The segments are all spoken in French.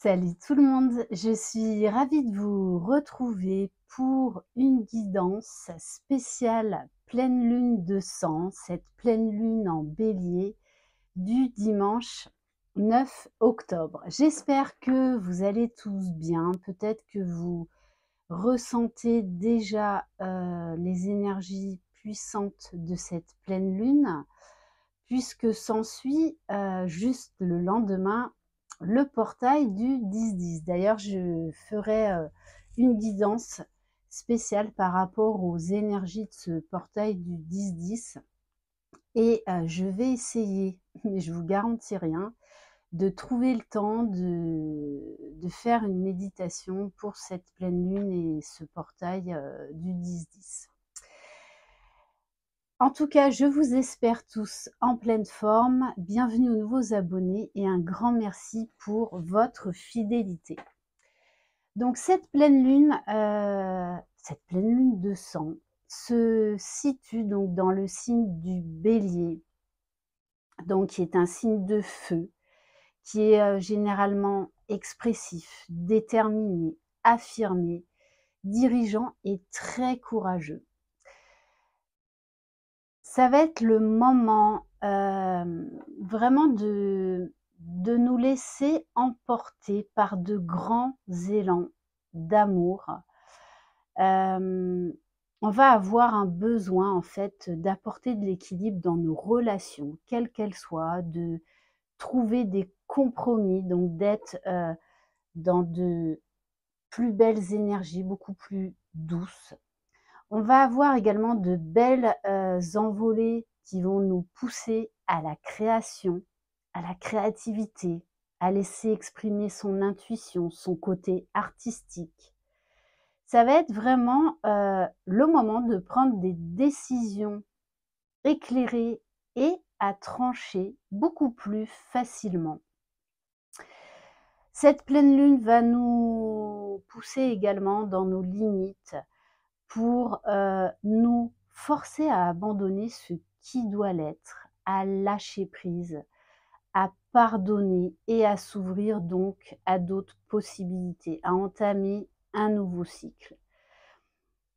Salut tout le monde, je suis ravie de vous retrouver pour une guidance spéciale pleine lune de sang, cette pleine lune en bélier du dimanche 9 octobre. J'espère que vous allez tous bien, peut-être que vous ressentez déjà les énergies puissantes de cette pleine lune, puisque s'ensuit juste le lendemain le portail du 10-10. D'ailleurs, je ferai une guidance spéciale par rapport aux énergies de ce portail du 10-10 et je vais essayer, mais je vous garantis rien, de trouver le temps de faire une méditation pour cette pleine lune et ce portail du 10-10. En tout cas, je vous espère tous en pleine forme. Bienvenue aux nouveaux abonnés et un grand merci pour votre fidélité. Donc cette pleine lune de sang se situe donc dans le signe du Bélier, donc qui est un signe de feu, qui est généralement expressif, déterminé, affirmé, dirigeant et très courageux. Ça va être le moment vraiment de nous laisser emporter par de grands élans d'amour. On va avoir un besoin en fait d'apporter de l'équilibre dans nos relations, quelles qu'elles soient, de trouver des compromis, donc d'être dans de plus belles énergies, beaucoup plus douces. On va avoir également de belles envolées qui vont nous pousser à la création, à la créativité, à laisser exprimer son intuition, son côté artistique. Ça va être vraiment le moment de prendre des décisions éclairées et à trancher beaucoup plus facilement. Cette pleine lune va nous pousser également dans nos limites, pour nous forcer à abandonner ce qui doit l'être, à lâcher prise, à pardonner et à s'ouvrir donc à d'autres possibilités, à entamer un nouveau cycle.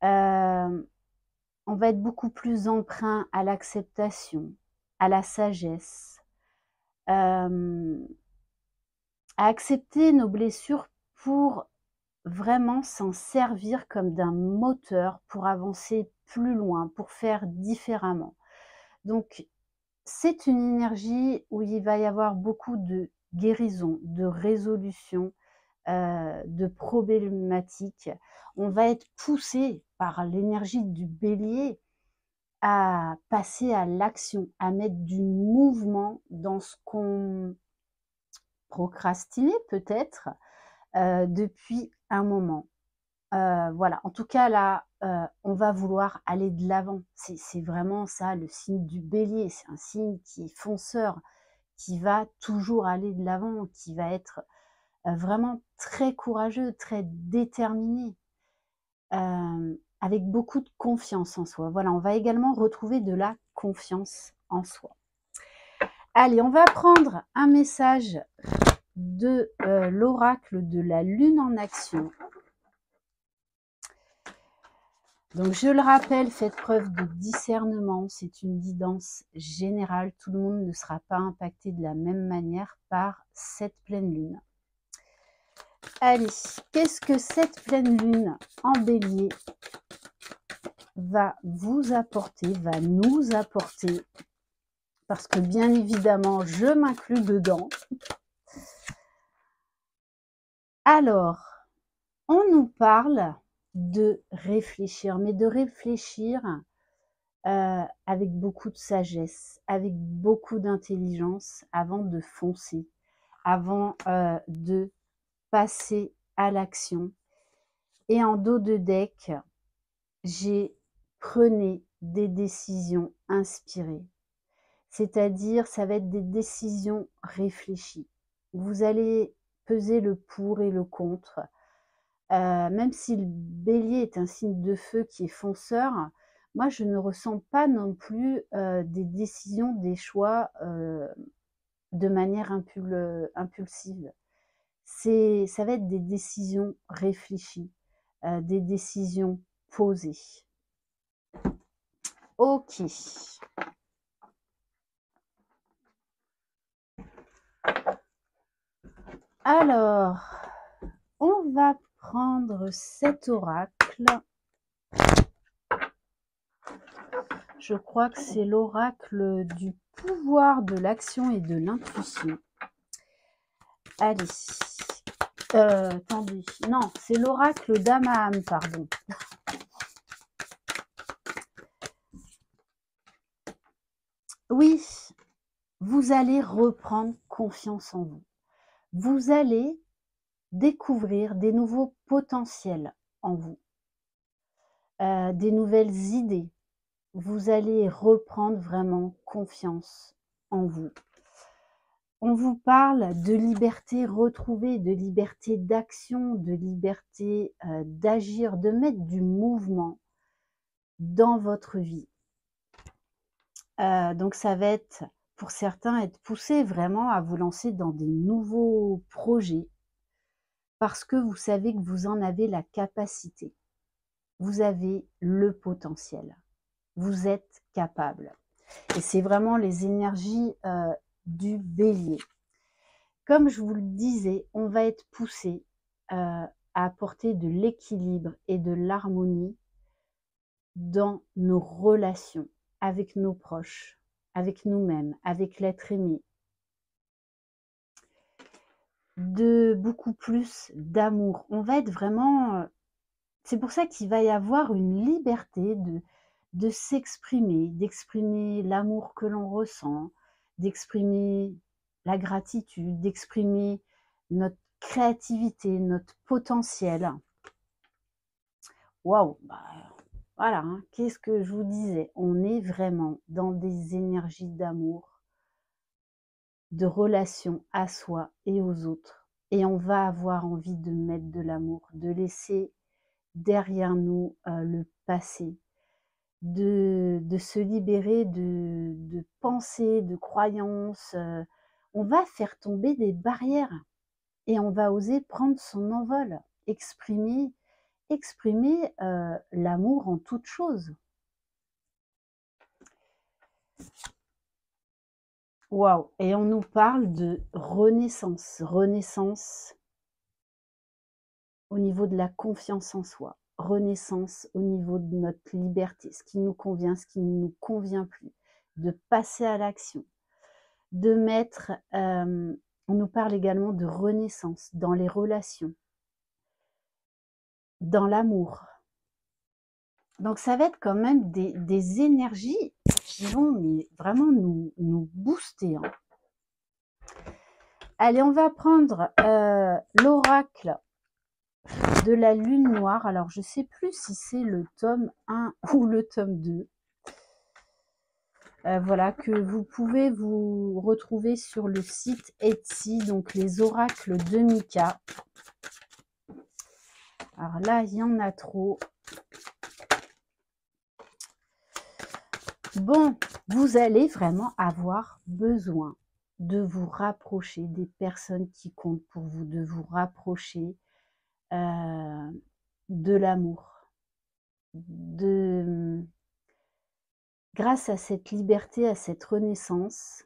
On va être beaucoup plus emprunt à l'acceptation, à la sagesse, à accepter nos blessures pour vraiment s'en servir comme d'un moteur pour avancer plus loin, pour faire différemment. Donc, c'est une énergie où il va y avoir beaucoup de guérison, de résolution, de problématiques. On va être poussé par l'énergie du bélier à passer à l'action, à mettre du mouvement dans ce qu'on procrastinait peut-être depuis un moment. Voilà, en tout cas là, on va vouloir aller de l'avant. C'est vraiment ça le signe du bélier, c'est un signe qui est fonceur, qui va toujours aller de l'avant, qui va être vraiment très courageux, très déterminé, avec beaucoup de confiance en soi. Voilà, on va également retrouver de la confiance en soi. Allez, on va prendre un message de l'oracle de la lune en action. Donc, je le rappelle, faites preuve de discernement. C'est une guidance générale. Tout le monde ne sera pas impacté de la même manière par cette pleine lune. Allez, qu'est-ce que cette pleine lune en bélier va vous apporter, va nous apporter? Parce que bien évidemment, je m'inclus dedans. Alors, on nous parle de réfléchir, mais de réfléchir avec beaucoup de sagesse, avec beaucoup d'intelligence avant de foncer, avant de passer à l'action. Et en dos de deck, j'ai prenez des décisions inspirées. C'est-à-dire, ça va être des décisions réfléchies. Vous allez peser le pour et le contre. Même si le bélier est un signe de feu qui est fonceur, moi je ne ressens pas non plus des décisions, des choix de manière impulsive. Ça va être des décisions réfléchies, des décisions posées. OK. Alors, on va prendre cet oracle. Je crois que c'est l'oracle du pouvoir de l'action et de l'intuition. Allez. Attendez. Non, c'est l'oracle d'Amaham, pardon. Oui, vous allez reprendre confiance en vous. Vous allez découvrir des nouveaux potentiels en vous, des nouvelles idées. Vous allez reprendre vraiment confiance en vous. On vous parle de liberté retrouvée, de liberté d'action, de liberté d'agir, de mettre du mouvement dans votre vie. Donc ça va être, pour certains, être poussé vraiment à vous lancer dans des nouveaux projets parce que vous savez que vous en avez la capacité. Vous avez le potentiel. Vous êtes capable. Et c'est vraiment les énergies du bélier. Comme je vous le disais, on va être poussé à apporter de l'équilibre et de l'harmonie dans nos relations avec nos proches, avec nous-mêmes, avec l'être aimé. De beaucoup plus d'amour. On va être vraiment... c'est pour ça qu'il va y avoir une liberté de s'exprimer, d'exprimer l'amour que l'on ressent, d'exprimer la gratitude, d'exprimer notre créativité, notre potentiel. Waouh, voilà, hein, qu'est-ce que je vous disais? On est vraiment dans des énergies d'amour, de relation à soi et aux autres. Et on va avoir envie de mettre de l'amour, de laisser derrière nous le passé, de se libérer de pensées, de croyances. On va faire tomber des barrières et on va oser prendre son envol, exprimer l'amour en toute chose. Waouh! Et on nous parle de renaissance, renaissance au niveau de la confiance en soi, renaissance au niveau de notre liberté, ce qui nous convient, ce qui ne nous convient plus, de passer à l'action, de mettre, on nous parle également de renaissance dans les relations, dans l'amour. Donc ça va être quand même des énergies qui vont vraiment nous booster. Hein. Allez, on va prendre l'oracle de la lune noire. Alors, je ne sais plus si c'est le tome 1 ou le tome 2. Voilà, que vous pouvez vous retrouver sur le site Etsy, donc les oracles de Mika. Alors là, il y en a trop. Bon, vous allez vraiment avoir besoin de vous rapprocher des personnes qui comptent pour vous, de vous rapprocher de l'amour, grâce à cette liberté, à cette renaissance,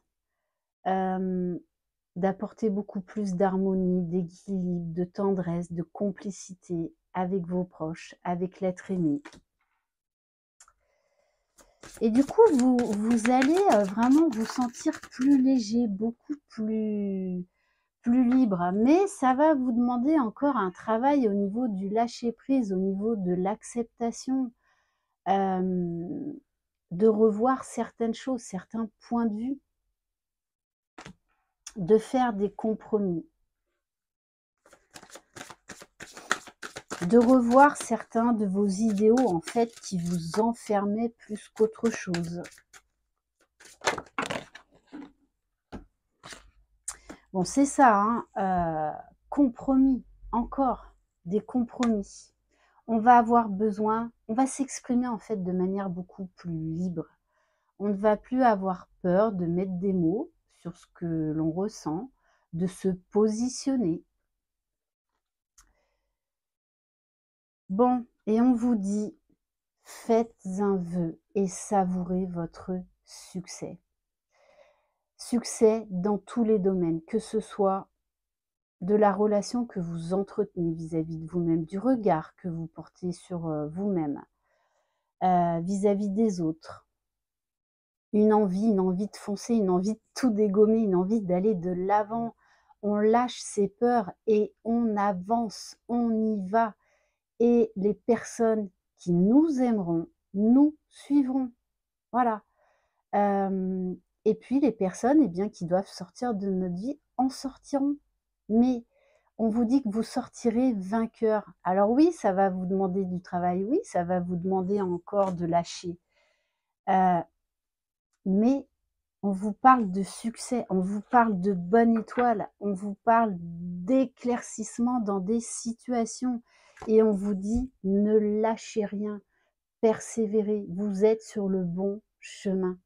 d'apporter beaucoup plus d'harmonie, d'équilibre, de tendresse, de complicité avec vos proches, avec l'être aimé. Et du coup, vous allez vraiment vous sentir plus léger, beaucoup plus libre. Mais ça va vous demander encore un travail au niveau du lâcher-prise, au niveau de l'acceptation, de revoir certaines choses, certains points de vue, de faire des compromis, de revoir certains de vos idéaux en fait qui vous enfermaient plus qu'autre chose. Bon, c'est ça, hein, compromis, encore des compromis. On va avoir besoin, on va s'exprimer en fait de manière beaucoup plus libre. On ne va plus avoir peur de mettre des mots sur ce que l'on ressent, de se positionner. Bon, et on vous dit, faites un vœu et savourez votre succès. Succès dans tous les domaines, que ce soit de la relation que vous entretenez vis-à-vis de vous-même, du regard que vous portez sur vous-même, vis-à-vis des autres. Une envie de foncer, une envie de tout dégommer, une envie d'aller de l'avant. On lâche ses peurs et on avance, on y va. Et les personnes qui nous aimeront, nous suivront. Voilà. Et puis les personnes eh bien, qui doivent sortir de notre vie en sortiront. Mais on vous dit que vous sortirez vainqueur. Alors oui, ça va vous demander du travail, oui, ça va vous demander encore de lâcher. Mais on vous parle de succès, on vous parle de bonne étoile, on vous parle d'éclaircissement dans des situations et on vous dit ne lâchez rien, persévérez, vous êtes sur le bon chemin.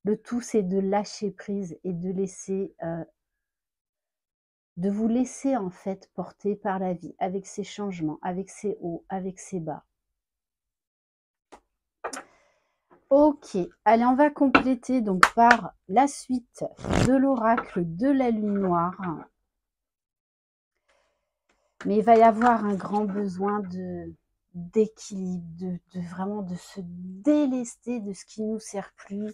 Le tout, c'est de lâcher prise et de vous laisser en fait porter par la vie, avec ses changements, avec ses hauts, avec ses bas. Ok, allez, on va compléter donc par la suite de l'oracle de la lune noire. Mais il va y avoir un grand besoin d'équilibre, vraiment de se délester de ce qui ne nous sert plus.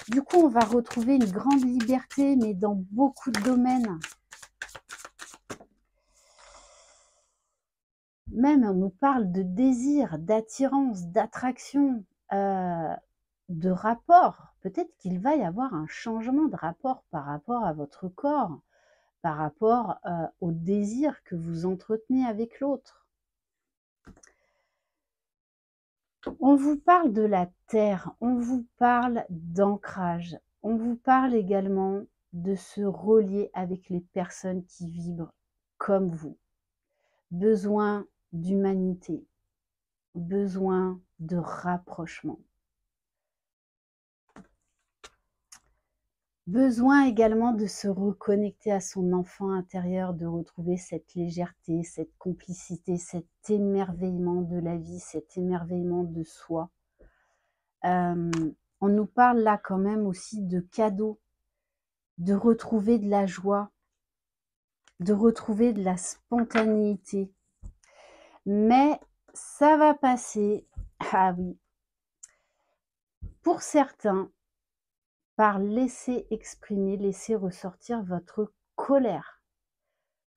Du coup, on va retrouver une grande liberté, mais dans beaucoup de domaines. Même on nous parle de désir, d'attirance, d'attraction, de rapport. Peut-être qu'il va y avoir un changement de rapport par rapport à votre corps, par rapport au désir que vous entretenez avec l'autre. On vous parle de la terre, on vous parle d'ancrage, on vous parle également de se relier avec les personnes qui vibrent comme vous. Besoin d'humanité, besoin de rapprochement. Besoin également de se reconnecter à son enfant intérieur, de retrouver cette légèreté, cette complicité, cet émerveillement de la vie, cet émerveillement de soi. On nous parle là quand même aussi de cadeaux, de retrouver de la joie, de retrouver de la spontanéité. Mais ça va passer, ah oui, pour certains, par laisser exprimer, laisser ressortir votre colère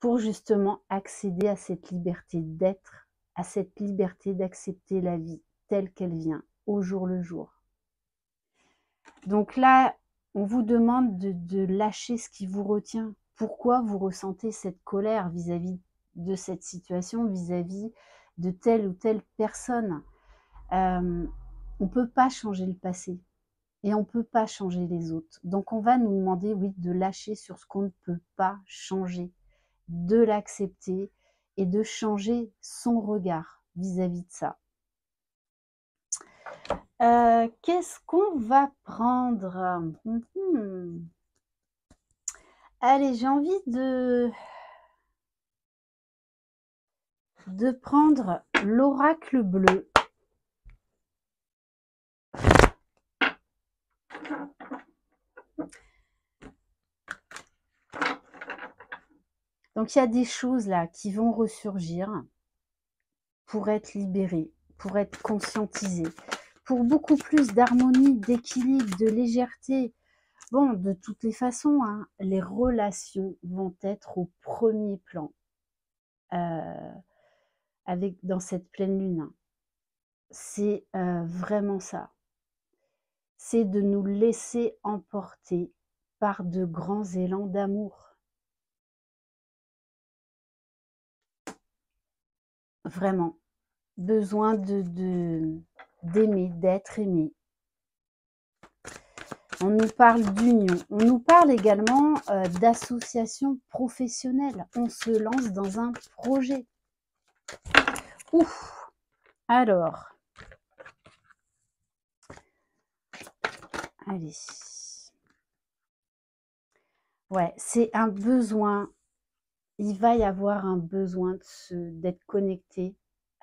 pour justement accéder à cette liberté d'être, à cette liberté d'accepter la vie telle qu'elle vient, au jour le jour. Donc là, on vous demande de lâcher ce qui vous retient. Pourquoi vous ressentez cette colère vis-à-vis de cette situation, vis-à-vis de telle ou telle personne? On ne peut pas changer le passé. Et on ne peut pas changer les autres. Donc on va nous demander, oui, de lâcher sur ce qu'on ne peut pas changer, de l'accepter et de changer son regard vis-à-vis de ça. Qu'est-ce qu'on va prendre? Allez, j'ai envie de prendre l'oracle bleu. Donc, il y a des choses là qui vont ressurgir pour être libérées, pour être conscientisées, pour beaucoup plus d'harmonie, d'équilibre, de légèreté. Bon, de toutes les façons, hein, les relations vont être au premier plan dans cette pleine lune. C'est vraiment ça. C'est de nous laisser emporter par de grands élans d'amour. Vraiment. Besoin d'aimer, d'être aimé. On nous parle d'union. On nous parle également d'association professionnelle. On se lance dans un projet. Ouf. Alors. Allez. Ouais, c'est un besoin. Il va y avoir un besoin d'être connecté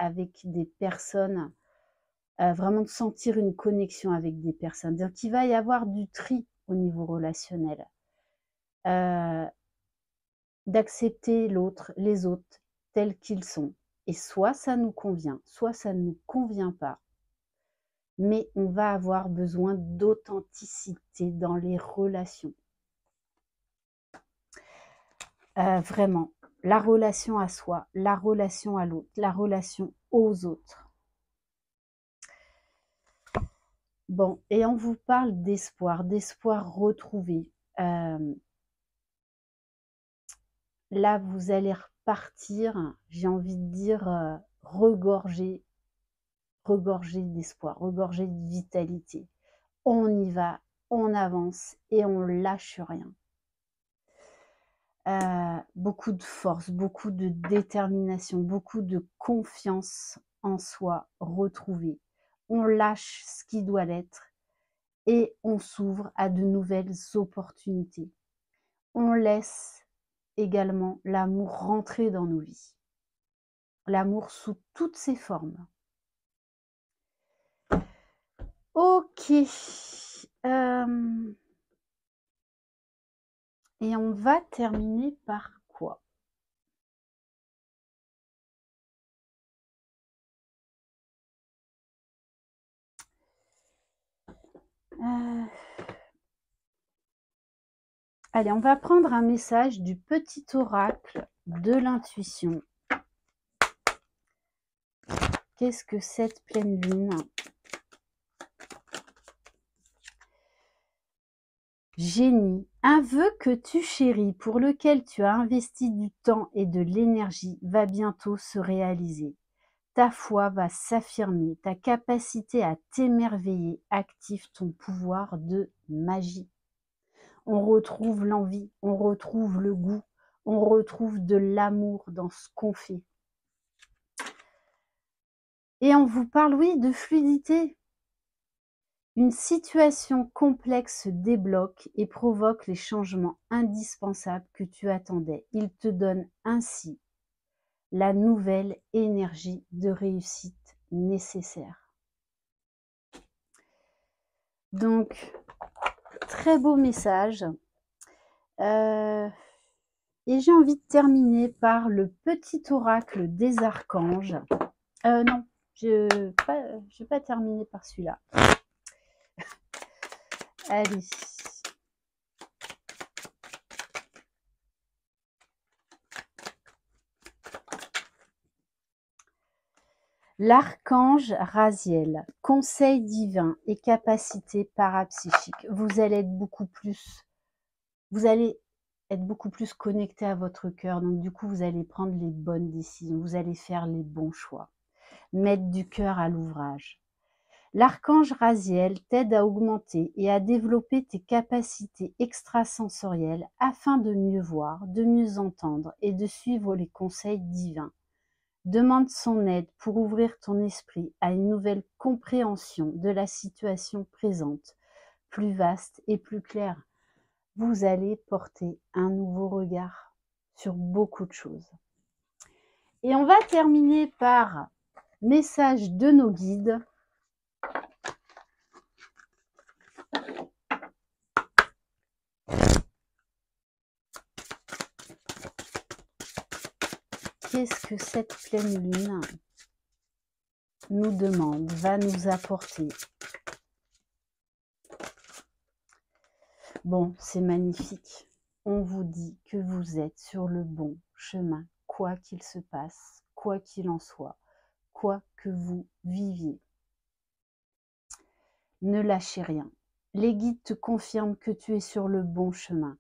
avec des personnes, vraiment de sentir une connexion avec des personnes. Donc il va y avoir du tri au niveau relationnel. D'accepter l'autre, les autres tels qu'ils sont. Et soit ça nous convient, soit ça ne nous convient pas. Mais on va avoir besoin d'authenticité dans les relations. Vraiment, la relation à soi, la relation à l'autre, la relation aux autres. Bon, et on vous parle d'espoir retrouvé. Là, vous allez repartir, j'ai envie de dire, regorgé d'espoir, regorgé de vitalité. On y va, on avance et on lâche rien. Beaucoup de force, beaucoup de détermination, beaucoup de confiance en soi retrouvée. On lâche ce qui doit l'être et on s'ouvre à de nouvelles opportunités. On laisse également l'amour rentrer dans nos vies. L'amour sous toutes ses formes. Ok. Et on va terminer par quoi? Allez, on va prendre un message du petit oracle de l'intuition. Qu'est-ce que cette pleine lune? Génie, un vœu que tu chéris, pour lequel tu as investi du temps et de l'énergie, va bientôt se réaliser. Ta foi va s'affirmer, ta capacité à t'émerveiller active ton pouvoir de magie. On retrouve l'envie, on retrouve le goût, on retrouve de l'amour dans ce qu'on fait. Et on vous parle, oui, de fluidité. Une situation complexe se débloque et provoque les changements indispensables que tu attendais. Il te donne ainsi la nouvelle énergie de réussite nécessaire. Donc, très beau message. Et j'ai envie de terminer par le petit oracle des archanges. Non, je vais pas terminer par celui-là. Allez. L'archange Raziel, conseil divin et capacité parapsychique. Vous allez être beaucoup plus connecté à votre cœur. Donc du coup, vous allez prendre les bonnes décisions. Vous allez faire les bons choix. Mettre du cœur à l'ouvrage. L'archange Raziel t'aide à augmenter et à développer tes capacités extrasensorielles afin de mieux voir, de mieux entendre et de suivre les conseils divins. Demande son aide pour ouvrir ton esprit à une nouvelle compréhension de la situation présente, plus vaste et plus claire. Vous allez porter un nouveau regard sur beaucoup de choses. Et on va terminer par message de nos guides. Qu'est-ce que cette pleine lune nous demande, va nous apporter? Bon, c'est magnifique. On vous dit que vous êtes sur le bon chemin, quoi qu'il se passe, quoi qu'il en soit, quoi que vous viviez. Ne lâchez rien. Les guides te confirment que tu es sur le bon chemin.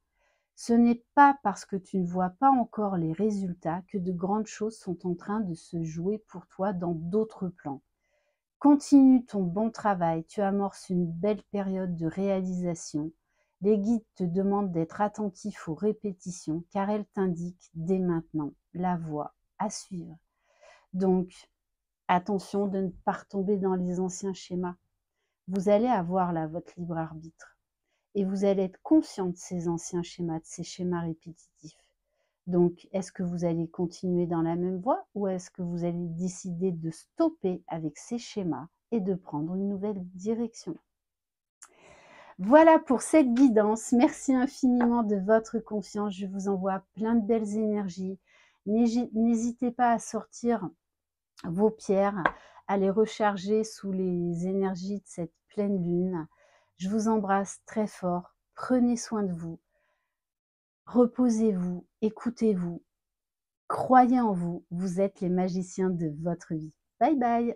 Ce n'est pas parce que tu ne vois pas encore les résultats que de grandes choses sont en train de se jouer pour toi dans d'autres plans. Continue ton bon travail, tu amorces une belle période de réalisation. Les guides te demandent d'être attentif aux répétitions car elles t'indiquent dès maintenant la voie à suivre. Donc, attention de ne pas retomber dans les anciens schémas. Vous allez avoir là votre libre arbitre et vous allez être conscient de ces anciens schémas, de ces schémas répétitifs. Donc, est-ce que vous allez continuer dans la même voie ou est-ce que vous allez décider de stopper avec ces schémas et de prendre une nouvelle direction? Voilà pour cette guidance. Merci infiniment de votre confiance. Je vous envoie plein de belles énergies. N'hésitez pas à sortir vos pierres, à les recharger sous les énergies de cette pleine lune. Je vous embrasse très fort. Prenez soin de vous. Reposez-vous, écoutez-vous, croyez en vous. Vous êtes les magiciens de votre vie. Bye bye.